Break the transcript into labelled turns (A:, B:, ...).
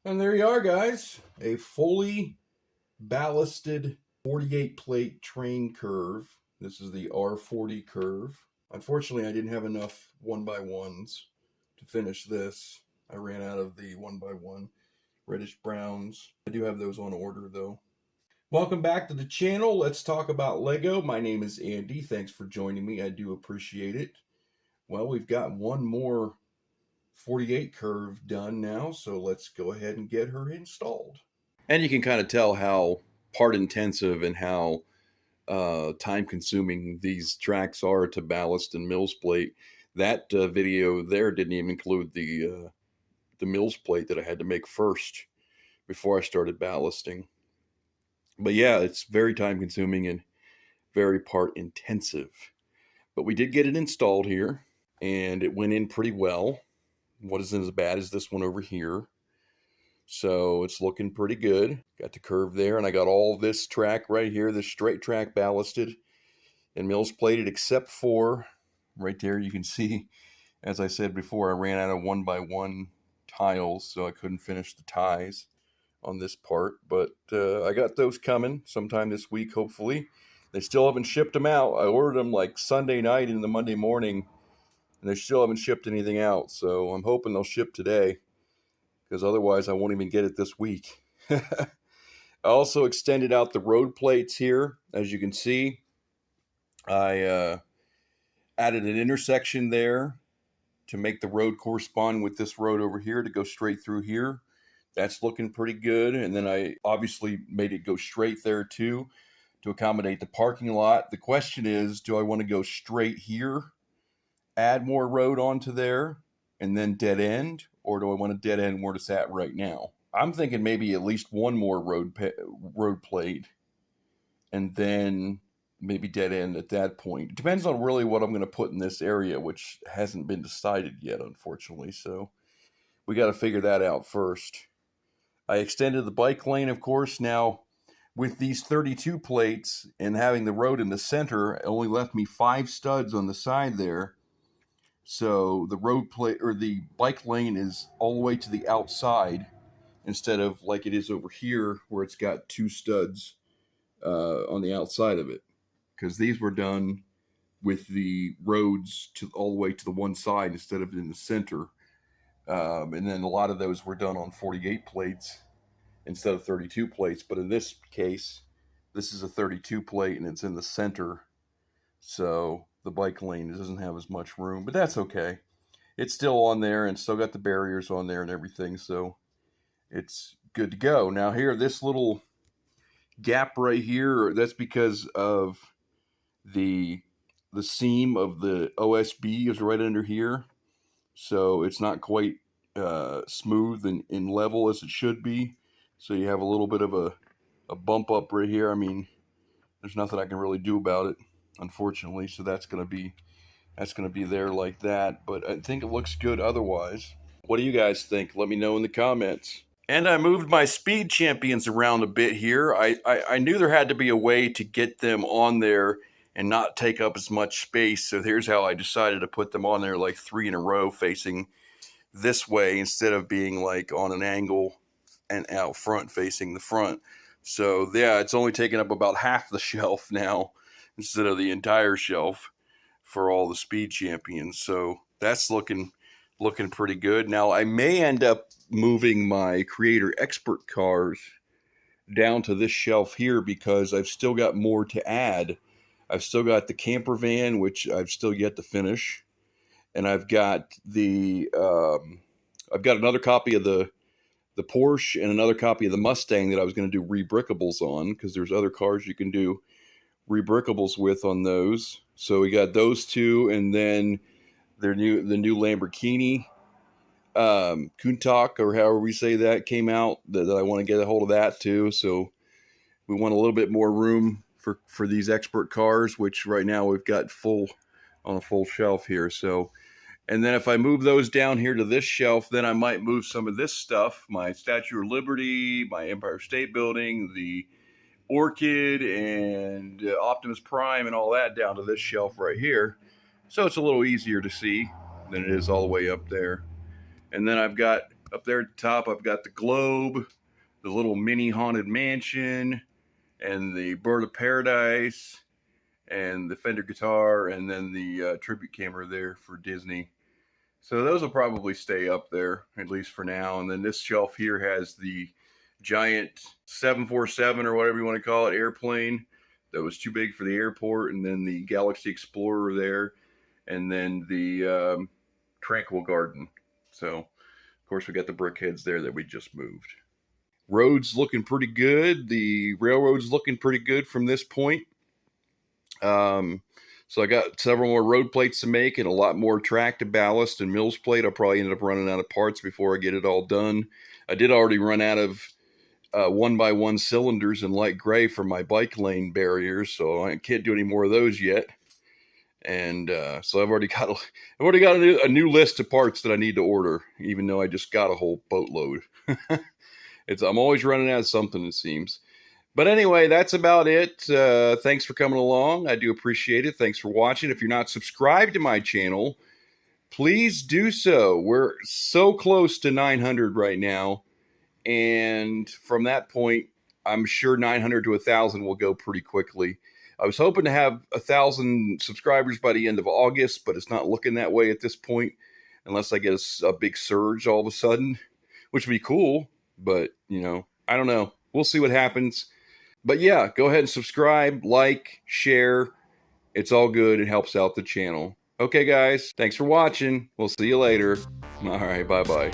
A: And there you are, guys. A fully ballasted 48 plate train curve. This is the R40 curve. Unfortunately, I didn't have enough 1x1s to finish this. I ran out of the 1x1 reddish browns. I do have those on order though. Welcome back to the channel. Let's talk about Lego. My name is Andy. Thanks for joining me. I do appreciate it. Well, we've got one more 48 curve done now, so let's go ahead and get her installed. And you can kind of tell how part intensive and how time consuming these tracks are to ballast and mills plate. That video there didn't even include the mills plate that I had to make first before I started ballasting. But yeah, it's very time consuming and very part intensive. But we did get it installed here and it went in pretty well. What isn't as bad as this one over here. So it's looking pretty good. Got the curve there, and I got all this track right here, this straight track ballasted and mills plated, except for right there you can see, as I said before, I ran out of 1x1 tiles, so I couldn't finish the ties on this part. But I got those coming sometime this week, hopefully. They still haven't shipped them out. I ordered them like Sunday night into Monday morning, and they still haven't shipped anything out. So I'm hoping they'll ship today, because otherwise I won't even get it this week. I also extended out the road plates here. As you can see, I added an intersection there to make the road correspond with this road over here to go straight through here. That's looking pretty good. And then I obviously made it go straight there too to accommodate the parking lot. The question is, do I want to go straight here, add more road onto there, and then dead end? Or do I want to dead end where it's at right now? I'm thinking maybe at least one more road plate, and then maybe dead end at that point. It depends on really what I'm going to put in this area, which hasn't been decided yet, unfortunately. So we got to figure that out first. I extended the bike lane, of course. Now, with these 32 plates and having the road in the center, it only left me 5 studs on the side there. So the road plate or the bike lane is all the way to the outside instead of like it is over here where it's got 2 studs on the outside of it. Because these were done with the roads to all the way to the one side instead of in the center. And then a lot of those were done on 48 plates instead of 32 plates. But in this case, this is a 32 plate and it's in the center. So the bike lane doesn't have as much room, but that's okay. It's still on there and still got the barriers on there and everything. So it's good to go. Now here, this little gap right here, that's because of the seam of the OSB is right under here. So it's not quite smooth and level as it should be. So you have a little bit of a bump up right here. I mean, there's nothing I can really do about it, unfortunately. So that's going to be there like that. But I think it looks good otherwise. What do you guys think? Let me know in the comments. And I moved my speed champions around a bit here. I knew there had to be a way to get them on there and not take up as much space. So here's how I decided to put them on there, like 3 in a row facing this way instead of being like on an angle and out front facing the front. So yeah, it's only taking up about half the shelf now instead of the entire shelf for all the speed champions. So that's looking pretty good. Now I may end up moving my Creator Expert cars down to this shelf here because I've still got more to add. I've still got the camper van, which I've still yet to finish. And I've got the I've got another copy of the Porsche and another copy of the Mustang that I was going to do rebrickables on, because there's other cars you can do rebrickables with on those. So we got those two, and then the new Lamborghini Countach, or however we say that, came out that I want to get a hold of that too. So we want a little bit more room for these expert cars, which right now we've got on a full shelf here. So, and then if I move those down here to this shelf, then I might move some of this stuff, my Statue of Liberty, my Empire State Building, the Orchid, and Optimus Prime and all that down to this shelf right here. So it's a little easier to see than it is all the way up there. And then I've got Up there at the top, I've got the globe, the little mini haunted mansion, and the bird of paradise, and the Fender guitar, and then the tribute camera there for Disney. So those will probably stay up there, at least for now. And then this shelf here has the giant 747 or whatever you want to call it, airplane that was too big for the airport, and then the Galaxy Explorer there, and then the Tranquil Garden. So, of course, we got the brick heads there that we just moved. Road's looking pretty good. The railroad's looking pretty good from this point. So I got several more road plates to make and a lot more track to ballast and mills plate. I'll probably end up running out of parts before I get it all done. I did already run out of 1x1 cylinders in light gray for my bike lane barriers, so I can't do any more of those yet. And so I've already got a new list of parts that I need to order, even though I just got a whole boatload. I'm always running out of something, it seems. But anyway, that's about it. Thanks for coming along. I do appreciate it. Thanks for watching. If you're not subscribed to my channel, please do so. We're so close to 900 right now. And from that point, I'm sure 900 to 1,000 will go pretty quickly. I was hoping to have 1,000 subscribers by the end of August, but it's not looking that way at this point, unless I get a big surge all of a sudden, which would be cool. But, I don't know. We'll see what happens. But yeah, go ahead and subscribe, like, share. It's all good. It helps out the channel. Okay, guys. Thanks for watching. We'll see you later. All right. Bye-bye.